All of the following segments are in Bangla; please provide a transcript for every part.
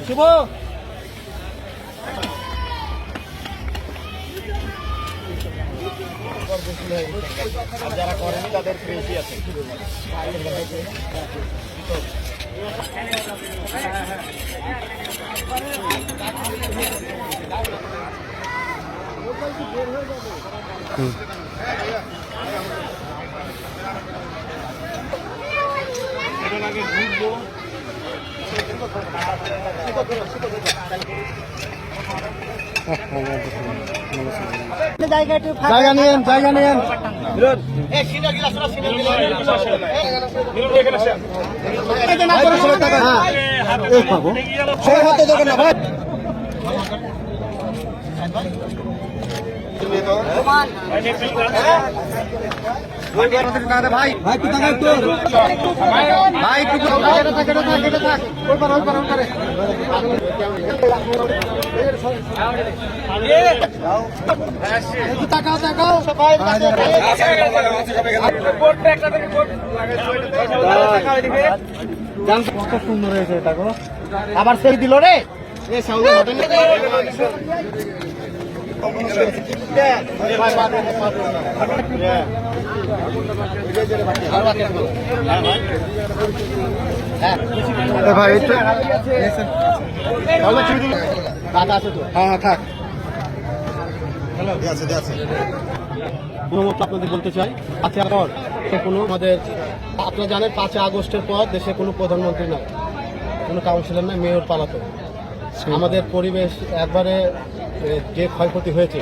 শুভ যারা করেনি তাদের বেশি আছে। জায়গা নিয়েন ভাই সুন্দর হয়েছে এটা গো, আবার সেই দিল রে ভাই দাদা আছে তো? হ্যাঁ থাক। আপনাদের বলতে চাই কোনো আমাদের আপনারা জানেন 5 আগস্টের পর দেশে কোনো প্রধানমন্ত্রী নাই, কোনো কাউন্সিলর নাই, মেয়র পালাতো। আমাদের পরিবেশ একবারে যে ক্ষয়ক্ষতি হয়েছে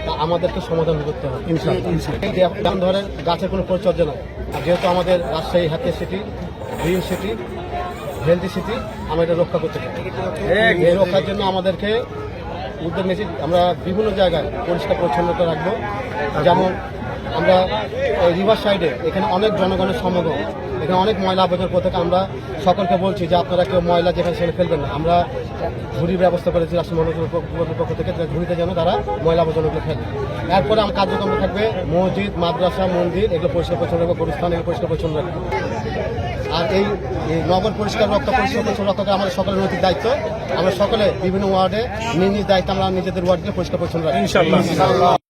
তা আমাদেরকে সমাধান করতে হবে। যেমন ধরেন গাছের কোনো পরিচর্যা নাই, আর যেহেতু আমাদের Rajshahi happy city, green city, healthy city, আমরা এটা রক্ষা করতে চাই। এই রক্ষার জন্য আমাদেরকে উদ্যোগ নিয়েছি, আমরা বিভিন্ন জায়গায় পরিষ্কার পরিচ্ছন্নতা রাখবো। যেমন আমরা রিভার সাইডে এখানে অনেক জনগণের সমাগম, এখানে অনেক ময়লা আবর্জনা প্রত্যেকে আমরা সকলকে বলছি যে আপনারা কেউ ময়লা যেখানে সেখানে ফেলবেন না। আমরা ঝুড়ির ব্যবস্থা করেছি রাষ্ট্রীয় মহানগর পক্ষ থেকে, ঝুড়িতে যেন তারা ময়লা আবর্জনাগুলো ফেলে। এরপরে আমার কার্যক্রম থাকবে মসজিদ, মাদ্রাসা, মন্দির এগুলো পরিষ্কার পরিচ্ছন্ন রাখবো, গরুস্থান এগুলো পরিষ্কার পরিচ্ছন্ন রাখবো। আর এই নগর পরিষ্কার পরিষ্কার পরিচ্ছন্ন রক্ষা আমাদের সকলের নৈতিক দায়িত্ব। আমরা সকলে বিভিন্ন ওয়ার্ডে নিজ নিজ দায়িত্ব আমরা নিজেদের ওয়ার্ডকে পরিষ্কার পরিচ্ছন্ন রাখবো ইনশাআল্লাহ।